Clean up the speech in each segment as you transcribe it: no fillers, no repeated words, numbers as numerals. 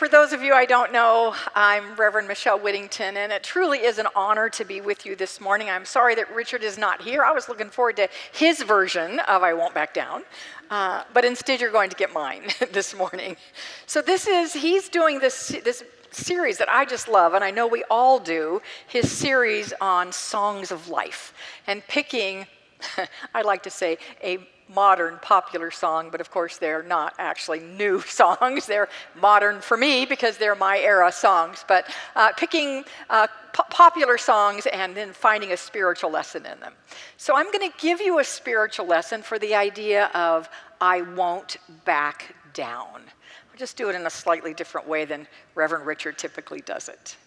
For those of you I don't know, I'm Reverend Michele Whittington, and it truly is an honor to be with you this morning. I'm sorry that Richard is not here. I was looking forward to his version of I Won't Back Down, but instead you're going to get mine this morning. So he's doing this series that I just love, and I know we all do, his series on songs of life, and picking, I like to say, a modern popular song, but of course they're not actually new songs. They're modern for me because they're my era songs, but picking popular songs and then finding a spiritual lesson in them. So I'm going to give you a spiritual lesson for the idea of I won't back down. I'll just do it in a slightly different way than Reverend Richard typically does it.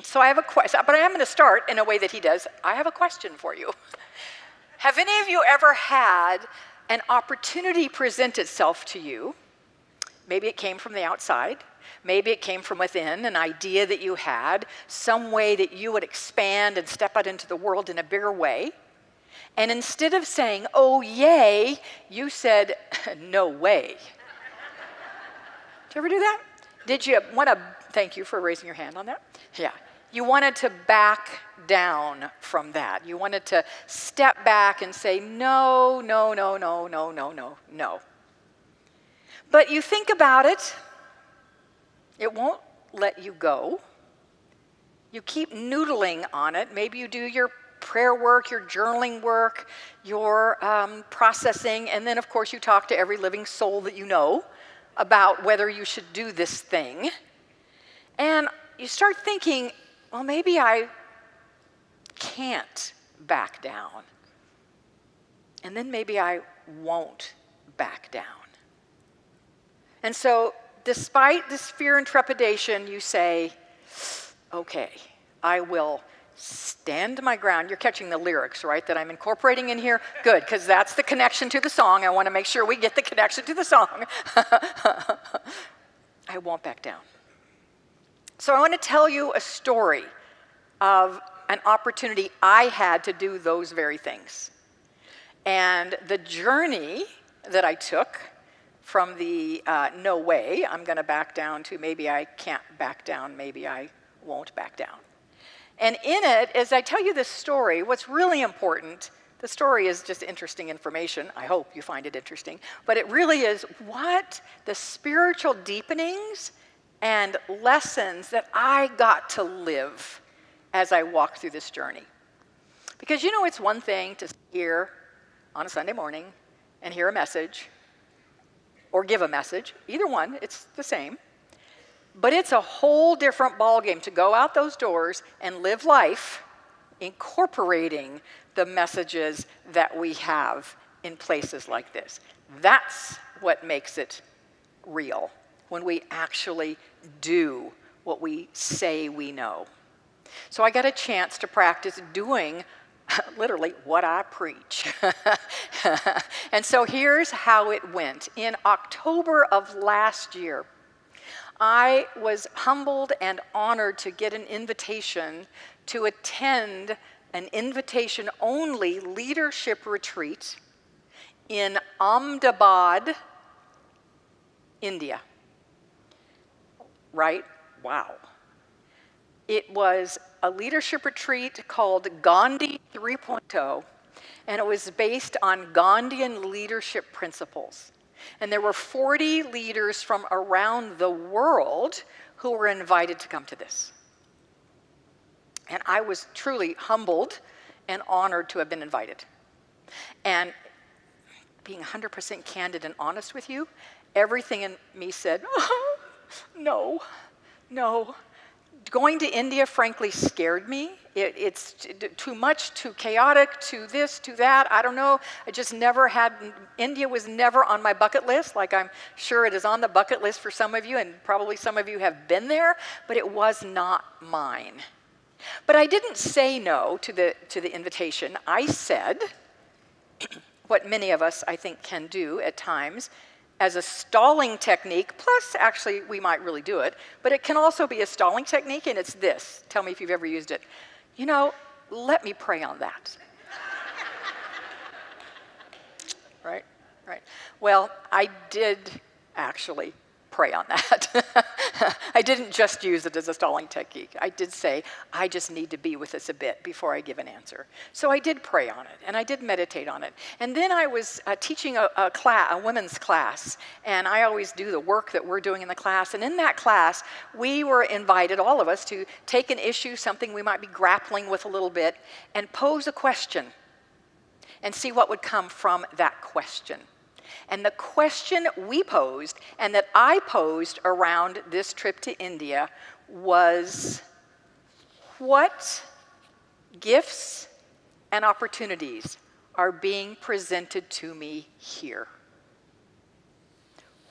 So I have a question, but I am going to start in a way that he does. I have a question for you. Have any of you ever had an opportunity present itself to you? Maybe it came from the outside. Maybe it came from within, an idea that you had, some way that you would expand and step out into the world in a bigger way. And instead of saying, oh, yay, you said, no way. Did you ever do that? Did you want to, thank you for raising your hand on that. Yeah. You wanted to back down from that. You wanted to step back and say, no, no, no, no, no, no, no, no. But you think about it, it won't let you go. You keep noodling on it. Maybe you do your prayer work, your journaling work, your processing, and then of course you talk to every living soul that you know about whether you should do this thing. And you start thinking, well, maybe I can't back down. And then maybe I won't back down. And so, despite this fear and trepidation, you say, okay, I will stand my ground. You're catching the lyrics, right, that I'm incorporating in here? Good, because that's the connection to the song. I want to make sure we get the connection to the song. I won't back down. So I want to tell you a story of an opportunity I had to do those very things. And the journey that I took from the no way, I'm going to back down, to maybe I can't back down, maybe I won't back down. And in it, as I tell you this story, what's really important, the story is just interesting information. I hope you find it interesting. But it really is what the spiritual deepenings and lessons that I got to live as I walked through this journey. Because you know, it's one thing to hear on a Sunday morning and hear a message or give a message. Either one, it's the same. But it's a whole different ballgame to go out those doors and live life incorporating the messages that we have in places like this. That's what makes it real, when we actually do what we say we know. So I got a chance to practice doing literally what I preach. And so here's how it went. In October of last year, I was humbled and honored to get an invitation to attend an invitation-only leadership retreat in Ahmedabad, India. Right? Wow. It was a leadership retreat called Gandhi 3.0, and it was based on Gandhian leadership principles. And there were 40 leaders from around the world who were invited to come to this. And I was truly humbled and honored to have been invited. And being 100% candid and honest with you, everything in me said, oh, no, no. Going to India, frankly, scared me. It's too much, too chaotic, too this, too that. I don't know. I just never had, India was never on my bucket list, like I'm sure it is on the bucket list for some of you, and probably some of you have been there, but it was not mine. But I didn't say no to the invitation. I said what many of us, I think, can do at times as a stalling technique, plus actually we might really do it, but it can also be a stalling technique, and it's this. Tell me if you've ever used it. You know, let me pray on that. Right? Well, I did actually pray on that. I didn't just use it as a stalling technique. I did say, I just need to be with this a bit before I give an answer. So I did pray on it, and I did meditate on it. And then I was teaching a women's class, and I always do the work that we're doing in the class. And in that class, we were invited, all of us, to take an issue, something we might be grappling with a little bit, and pose a question and see what would come from that question. And the question we posed, and that I posed around this trip to India, was what gifts and opportunities are being presented to me here?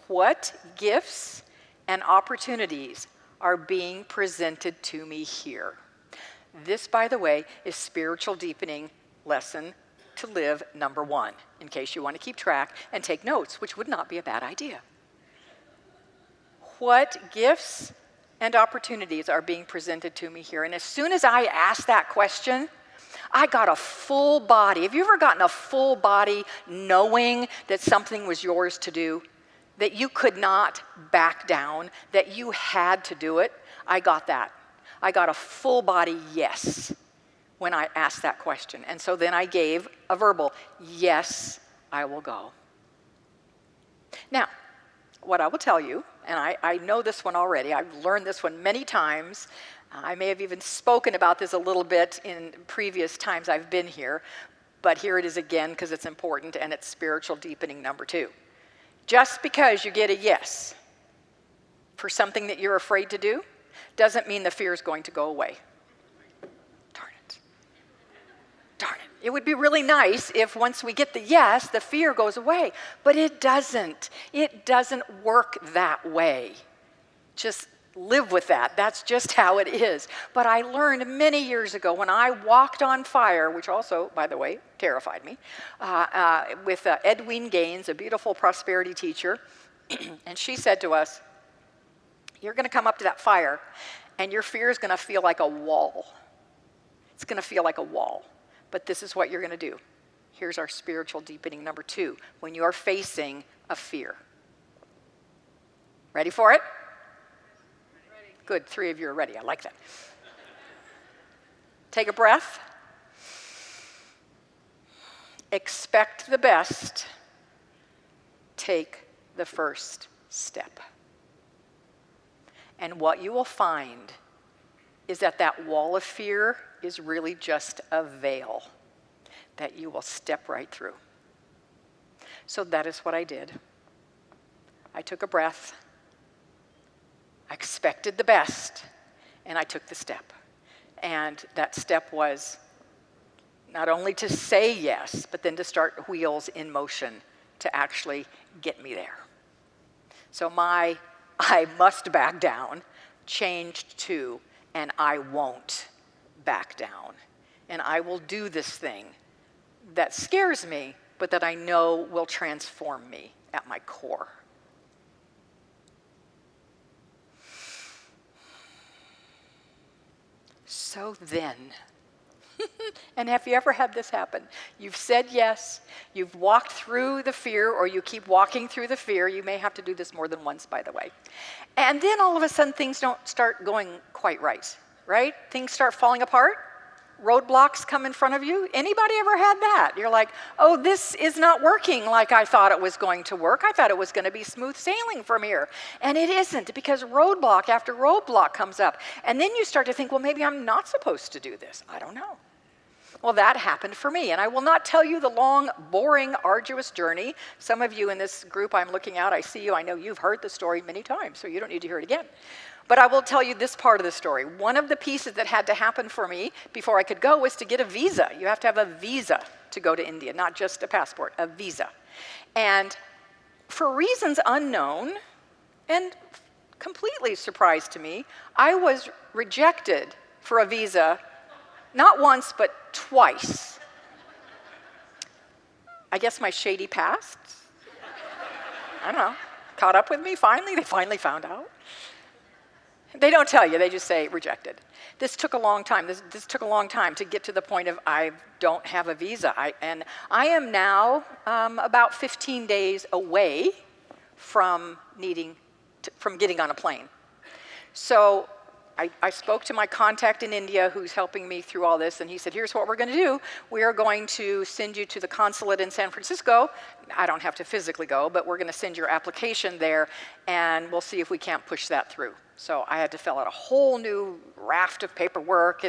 What gifts and opportunities are being presented to me here? This, by the way, is spiritual deepening lesson to live number 1, in case you want to keep track and take notes, which would not be a bad idea. What gifts and opportunities are being presented to me here? And as soon as I asked that question, I got a full body. Have you ever gotten a full body knowing that something was yours to do, that you could not back down, that you had to do it? I got that. I got a full body yes when I asked that question. And so then I gave a verbal, yes, I will go. Now, what I will tell you, and I know this one already, I've learned this one many times. I may have even spoken about this a little bit in previous times I've been here, but here it is again because it's important, and it's spiritual deepening number 2. Just because you get a yes for something that you're afraid to do doesn't mean the fear is going to go away. Darn it. It would be really nice if once we get the yes, the fear goes away. But it doesn't. It doesn't work that way. Just live with that. That's just how it is. But I learned many years ago when I walked on fire, which also, by the way, terrified me, with Edwene Gaines, a beautiful prosperity teacher. And she said to us, you're going to come up to that fire, and your fear is going to feel like a wall. It's going to feel like a wall. But this is what you're going to do. Here's our spiritual deepening number 2, when you are facing a fear. Ready for it? Ready. Good, 3 of you are ready. I like that. Take a breath. Expect the best. Take the first step. And what you will find is that that wall of fear is really just a veil that you will step right through. So that is what I did. I took a breath, I expected the best, and I took the step. And that step was not only to say yes, but then to start wheels in motion to actually get me there. So my I must back down changed to and I won't back down. And I will do this thing that scares me, but that I know will transform me at my core. So then, and have you ever had this happen? You've said yes, you've walked through the fear, or you keep walking through the fear. You may have to do this more than once, by the way. And then all of a sudden things don't start going quite right? Things start falling apart. Roadblocks come in front of you. Anybody ever had that? You're like, oh, this is not working like I thought it was going to work. I thought it was going to be smooth sailing from here. And it isn't, because roadblock after roadblock comes up. And then you start to think, well, maybe I'm not supposed to do this. I don't know. Well, that happened for me. And I will not tell you the long, boring, arduous journey. Some of you in this group I'm looking at, I see you. I know you've heard the story many times, so you don't need to hear it again. But I will tell you this part of the story. One of the pieces that had to happen for me before I could go was to get a visa. You have to have a visa to go to India, not just a passport, a visa. And for reasons unknown and completely surprised to me, I was rejected for a visa not once, but twice. I guess my shady past, I don't know, caught up with me finally. They finally found out. They don't tell you, they just say rejected. This took a long time. This took a long time to get to the point of I don't have a visa. And I am now about 15 days away from needing from getting on a plane. So I spoke to my contact in India who's helping me through all this, and he said, here's what we're going to do. We are going to send you to the consulate in San Francisco. I don't have to physically go, but we're going to send your application there, and we'll see if we can't push that through. So I had to fill out a whole new raft of paperwork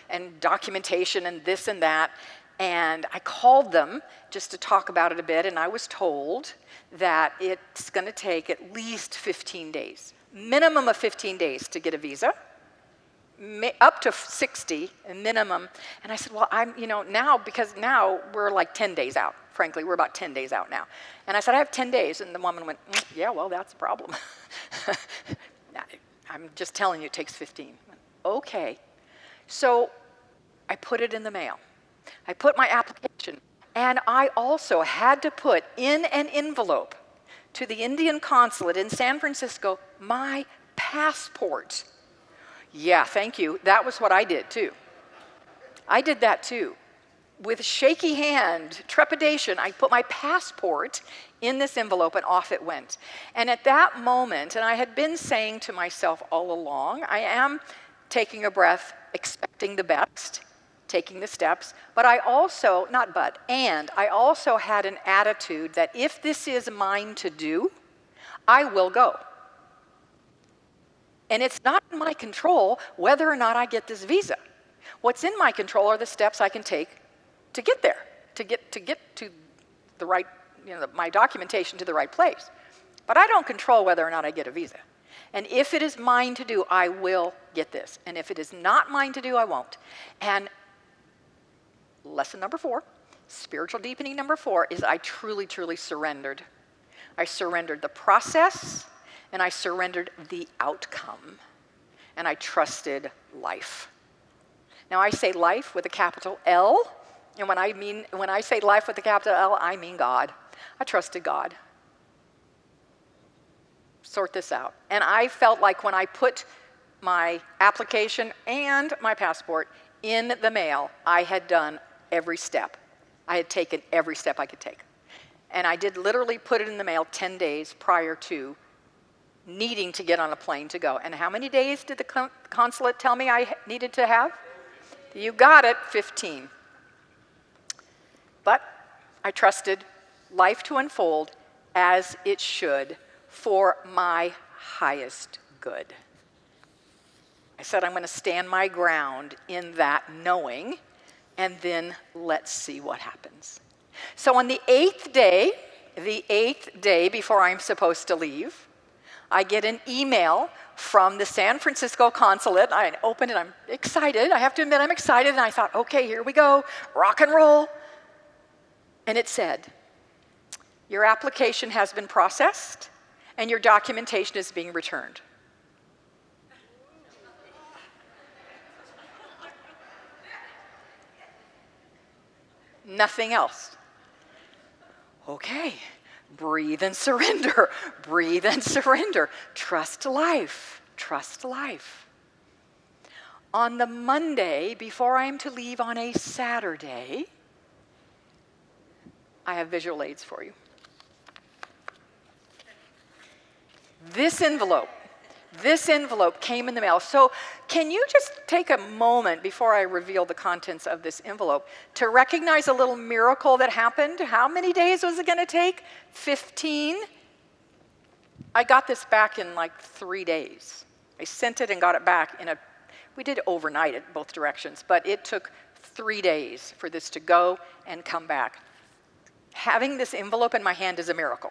and documentation and this and that. And I called them just to talk about it a bit, and I was told that it's going to take at least 15 days, minimum of 15 days to get a visa. Up to 60 minimum. And I said, well, because now we're like 10 days out. Frankly, we're about 10 days out now. And I said, I have 10 days. And the woman went, yeah, well, that's a problem. I'm just telling you, it takes 15. Okay. So I put it in the mail. I put my application. And I also had to put in an envelope to the Indian consulate in San Francisco my passport. Yeah, thank you. That was what I did too. I did that too. With shaky hand, trepidation, I put my passport in this envelope and off it went. And at that moment, and I had been saying to myself all along, I am taking a breath, expecting the best, taking the steps, but I also, I also had an attitude that if this is mine to do, I will go. And it's not in my control whether or not I get this visa. What's in my control are the steps I can take to get there, to get to the right, my documentation to the right place. But I don't control whether or not I get a visa. And if it is mine to do, I will get this. And if it is not mine to do, I won't. And lesson number 4, spiritual deepening number 4, is I truly, truly surrendered. I surrendered the process, and I surrendered the outcome, and I trusted life. Now I say life with a capital L, and when I say life with a capital L, I mean God. I trusted God. Sort this out. And I felt like when I put my application and my passport in the mail, I had done every step. I had taken every step I could take. And I did literally put it in the mail 10 days prior to needing to get on a plane to go. And how many days did the consulate tell me I needed to have? You got it, 15. But I trusted life to unfold as it should for my highest good. I said I'm going to stand my ground in that knowing, and then let's see what happens. So on the 8th day before I'm supposed to leave, I get an email from the San Francisco consulate. I open it, I'm excited. I have to admit I'm excited, and I thought, okay, here we go, rock and roll. And it said, your application has been processed, and your documentation is being returned. Nothing else. Okay. Breathe and surrender. Breathe and surrender. Trust life. Trust life. On the Monday, before I am to leave on a Saturday, I have visual aids for you. This envelope came in the mail. So can you just take a moment before I reveal the contents of this envelope to recognize a little miracle that happened? How many days was it going to take? 15. I got this back in like 3 days. I sent it and got it back we did overnight it both directions, but it took 3 days for this to go and come back. Having this envelope in my hand is a miracle.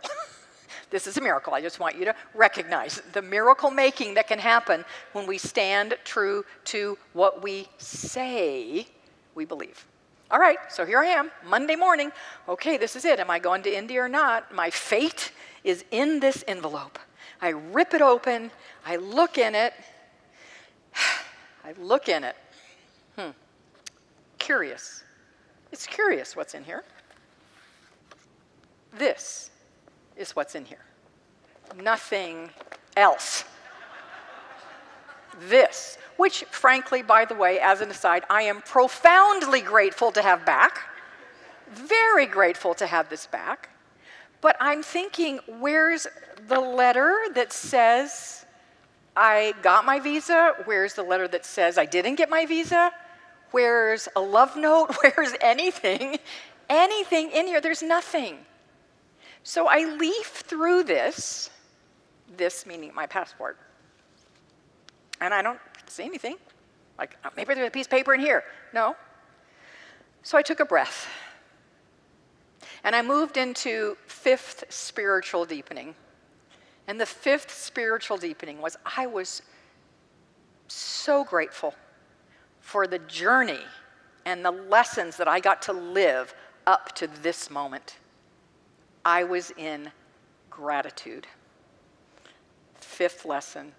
This is a miracle. I just want you to recognize the miracle making that can happen when we stand true to what we say we believe. All right, so here I am, Monday morning. Okay, this is it. Am I going to India or not? My fate is in this envelope. I rip it open. I look in it. Curious. It's curious what's in here. This is what's in here. Nothing else. This, which frankly, by the way, as an aside, I am profoundly grateful to have back. Very grateful to have this back. But I'm thinking, where's the letter that says I got my visa? Where's the letter that says I didn't get my visa? Where's a love note? Where's anything? Anything in here? There's nothing. So I leaf through this meaning my passport, and I don't see anything. Like, maybe there's a piece of paper in here. No. So I took a breath, and I moved into fifth spiritual deepening. And the fifth spiritual deepening was I was so grateful for the journey and the lessons that I got to live up to this moment. I was in gratitude. Fifth lesson,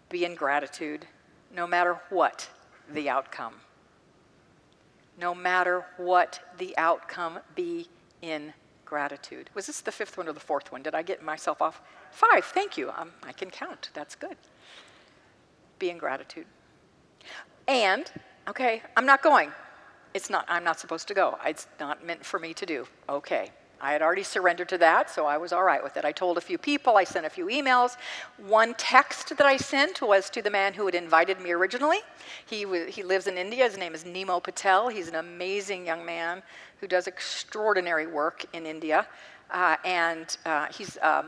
be in gratitude no matter what the outcome. No matter what the outcome, be in gratitude. Was this the fifth one or the fourth one? Did I get myself off? 5, thank you. I can count, that's good. Be in gratitude. And, okay, I'm not going. I'm not supposed to go. It's not meant for me to do. Okay. I had already surrendered to that, so I was all right with it. I told a few people, I sent a few emails. One text that I sent was to the man who had invited me originally. He lives in India. His name is Nemo Patel. He's an amazing young man who does extraordinary work in India. He's a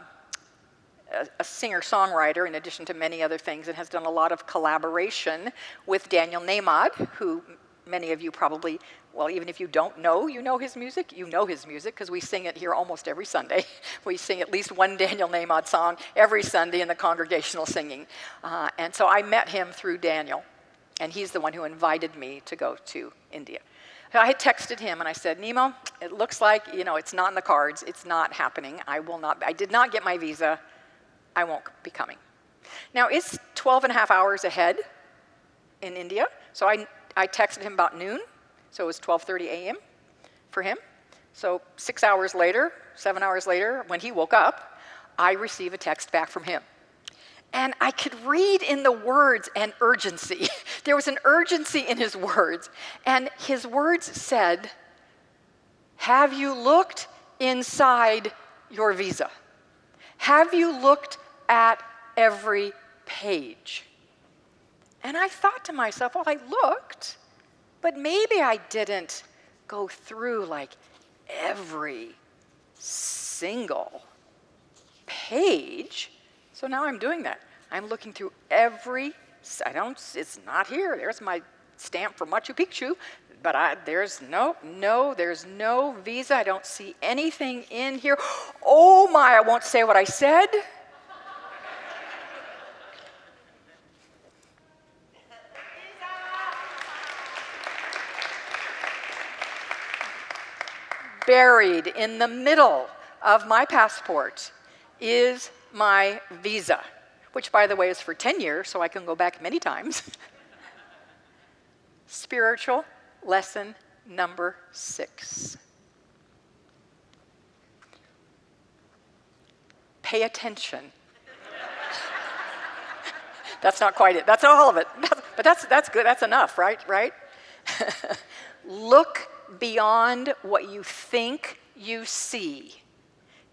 singer-songwriter in addition to many other things, and has done a lot of collaboration with Daniel Nahmad, who many of you probably, well, even if you don't know, you know his music because we sing it here almost every Sunday. We sing at least one Daniel Nahmad song every Sunday in the congregational singing. And so I met him through Daniel, and he's the one who invited me to go to India. So I had texted him and I said, Nemo, it looks like, it's not in the cards. It's not happening. I did not get my visa. I won't be coming. Now, it's 12 and a half hours ahead in India, so I texted him about noon, so it was 12:30 a.m. for him. So 6 hours later, 7 hours later, when he woke up, I received a text back from him. And I could read in the words an urgency. There was an urgency in his words. And his words said, have you looked inside your visa? Have you looked at every page? And I thought to myself, well, I looked, but maybe I didn't go through like every single page. So now I'm doing that. I'm looking through it's not here. There's my stamp for Machu Picchu, but there's no visa. I don't see anything in here. Oh my, I won't say what I said. Buried in the middle of my passport is my visa, which, by the way, is for 10 years, so I can go back many times. Spiritual lesson number 6. Pay attention. That's not quite it. That's not all of it. But that's good. That's enough, right? Look beyond what you think you see,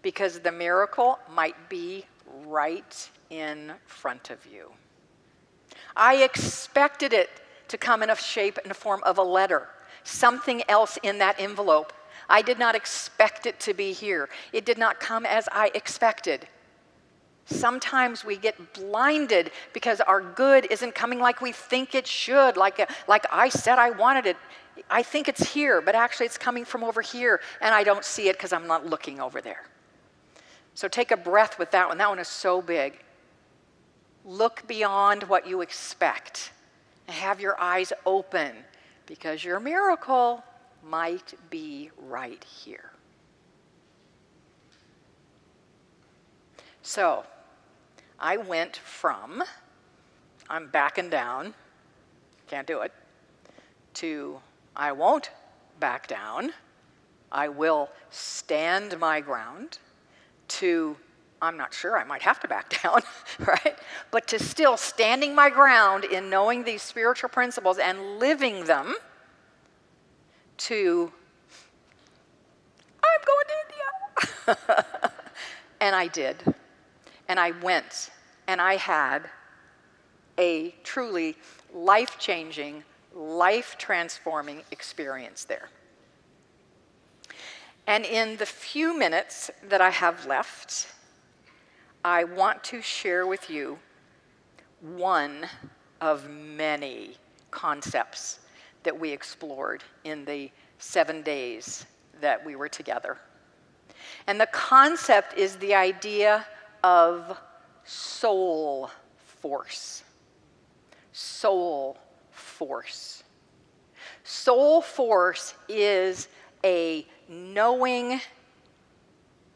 because the miracle might be right in front of you. I expected it to come in a shape and form of a letter, something else in that envelope. I did not expect it to be here. It did not come as I expected. Sometimes we get blinded because our good isn't coming like we think it should, like I said I wanted it. I think it's here, but actually it's coming from over here, and I don't see it because I'm not looking over there. So take a breath with that one. That one is so big. Look beyond what you expect and have your eyes open, because your miracle might be right here. So I went from, I'm backing down, can't do it, to I won't back down, I will stand my ground, to I'm not sure, I might have to back down, right? But to still standing my ground in knowing these spiritual principles and living them, to I'm going to India. And I did. And I went, and I had a truly life-changing, life-transforming experience there. And in the few minutes that I have left, I want to share with you one of many concepts that we explored in the 7 days that we were together. And the concept is the idea of soul force. Soul force. Soul force is a knowing,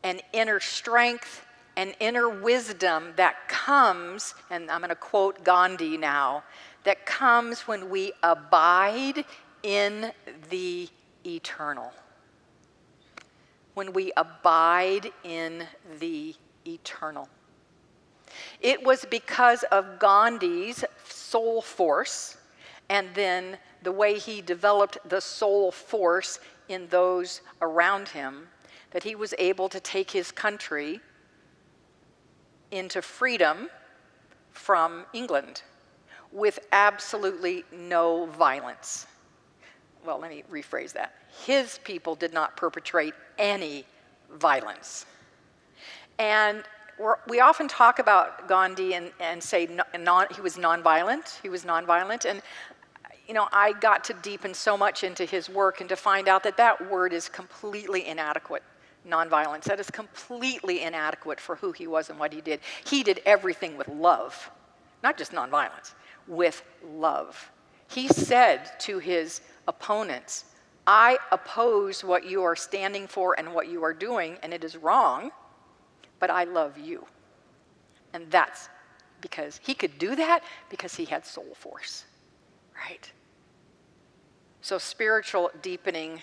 an inner strength, an inner wisdom that comes, and I'm going to quote Gandhi now, that comes when we abide in the eternal. When we abide in the eternal. It was because of Gandhi's soul force, and then the way he developed the soul force in those around him, that he was able to take his country into freedom from England with absolutely no violence. Well, let me rephrase that. His people did not perpetrate any violence. And we often talk about Gandhi and say he was nonviolent. He was nonviolent. And, I got to deepen so much into his work and to find out that that word is completely inadequate. Nonviolence. That is completely inadequate for who he was and what he did. He did everything with love, not just nonviolence, with love. He said to his opponents, I oppose what you are standing for and what you are doing, and it is wrong, but I love you. And that's because he could do that because he had soul force, right? So spiritual deepening,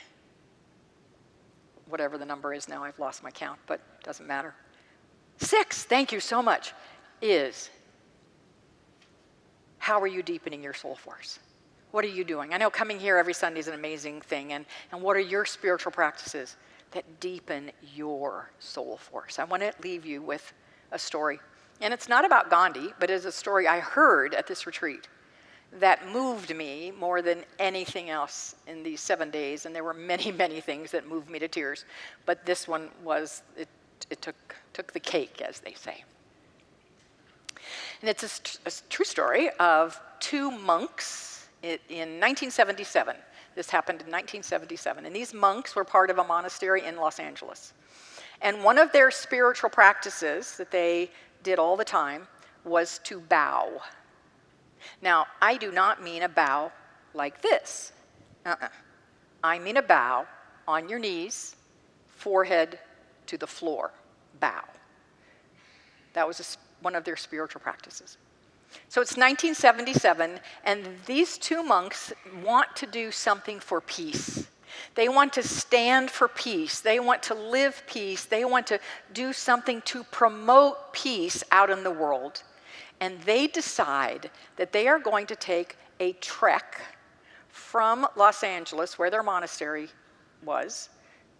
whatever the number is now, I've lost my count, but it doesn't matter. 6, thank you so much, is how are you deepening your soul force? What are you doing? I know coming here every Sunday is an amazing thing, and what are your spiritual practices that deepen your soul force? I want to leave you with a story. And it's not about Gandhi, but it's a story I heard at this retreat that moved me more than anything else in these 7 days. And there were many, many things that moved me to tears. But this one was, it took the cake, as they say. And it's a true story of 2 monks in 1977. This happened in 1977. And these monks were part of a monastery in Los Angeles. And one of their spiritual practices that they did all the time was to bow. Now, I do not mean a bow like this. I mean a bow on your knees, forehead to the floor. Bow. That was one of their spiritual practices. So it's 1977, and these 2 monks want to do something for peace. They want to stand for peace. They want to live peace. They want to do something to promote peace out in the world. And they decide that they are going to take a trek from Los Angeles, where their monastery was,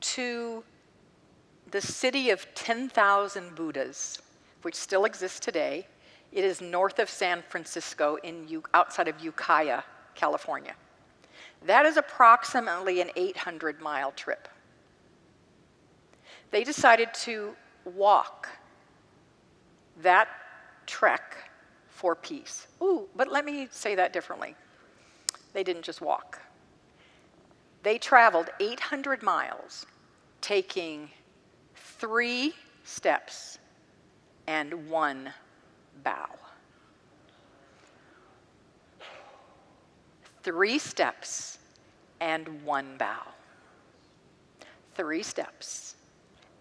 to the city of 10,000 Buddhas, which still exists today. It is north of San Francisco, outside of Ukiah, California. That is approximately an 800-mile trip. They decided to walk that trek for peace. Ooh, but let me say that differently. They didn't just walk. They traveled 800 miles, taking 3 steps and 1 bow. 3 steps and 1 bow. 3 steps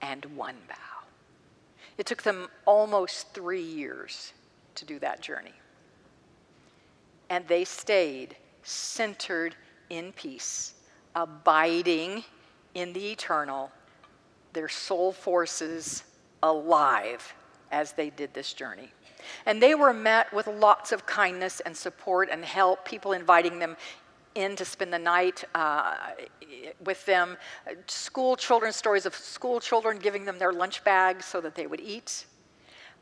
and 1 bow. It took them almost 3 years to do that journey. And they stayed centered in peace, abiding in the eternal, their soul forces alive as they did this journey. And they were met with lots of kindness and support and help, people inviting them in to spend the night with them. Children's stories of school children giving them their lunch bags so that they would eat.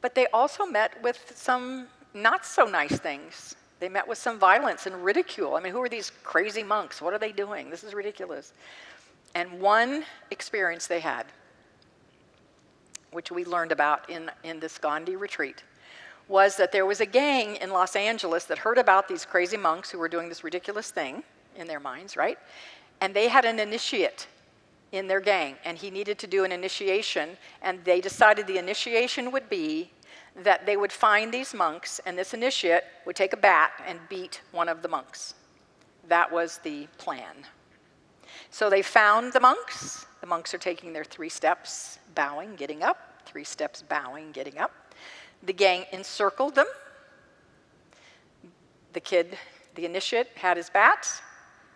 But they also met with some not so nice things. They met with some violence and ridicule. I mean, who are these crazy monks? What are they doing? This is ridiculous. And one experience they had, which we learned about in this Gandhi retreat, was that there was a gang in Los Angeles that heard about these crazy monks who were doing this ridiculous thing in their minds, right? And they had an initiate in their gang, and he needed to do an initiation, and they decided the initiation would be that they would find these monks, and this initiate would take a bat and beat one of the monks. That was the plan. So they found the monks. The monks are taking their 3 steps, bowing, getting up, 3 steps, bowing, getting up. The gang encircled them. The initiate, had his bat.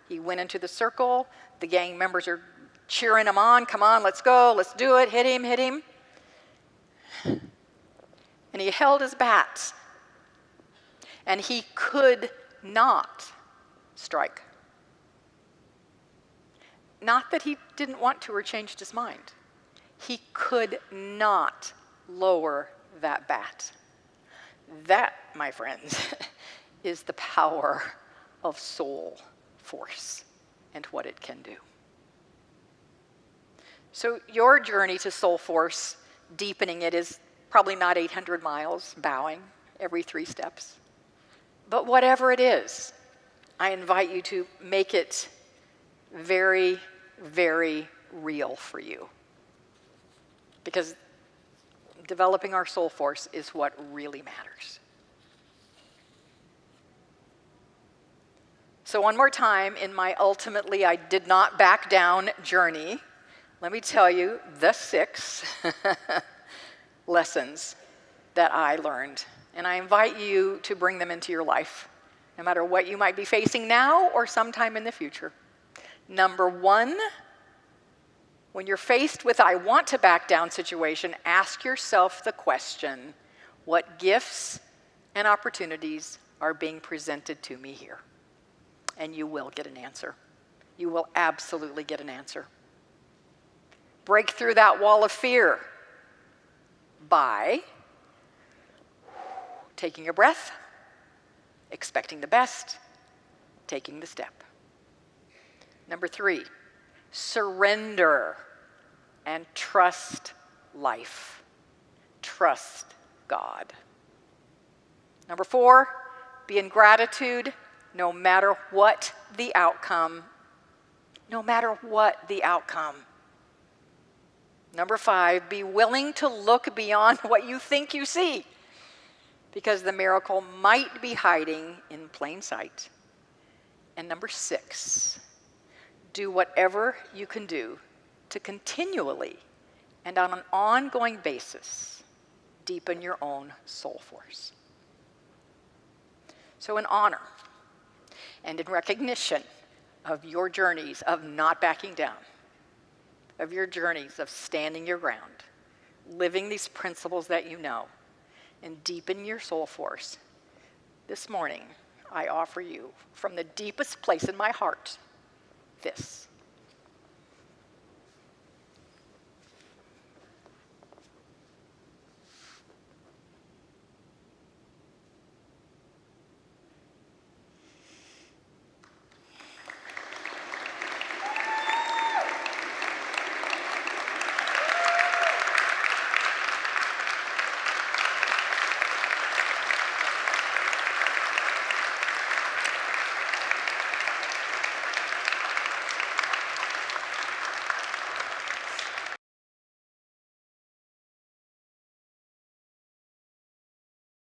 He went into the circle. The gang members are cheering him on. Come on, let's go, let's do it. Hit him, hit him. And he held his bat. And he could not strike. Not that he didn't want to or changed his mind. He could not lower that bat. That, my friends, is the power of soul force and what it can do. So your journey to soul force, deepening it, is probably not 800 miles, bowing every 3 steps. But whatever it is, I invite you to make it very, very real for you. Because developing our soul force is what really matters. So one more time, in my ultimately I did not back down journey, let me tell you the 6 lessons that I learned. And I invite you to bring them into your life, no matter what you might be facing now or sometime in the future. Number 1, when you're faced with I want to back down situation, ask yourself the question, what gifts and opportunities are being presented to me here? And you will get an answer. You will absolutely get an answer. Break through that wall of fear by taking a breath, expecting the best, taking the step. Number 3, surrender and trust life. Trust God. Number 4, be in gratitude no matter what the outcome. No matter what the outcome. Number 5, be willing to look beyond what you think you see, because the miracle might be hiding in plain sight. And number 6, do whatever you can do to continually and on an ongoing basis deepen your own soul force. So in honor and in recognition of your journeys of not backing down, of your journeys of standing your ground, living these principles that you know, and deepen your soul force, this morning I offer you from the deepest place in my heart this.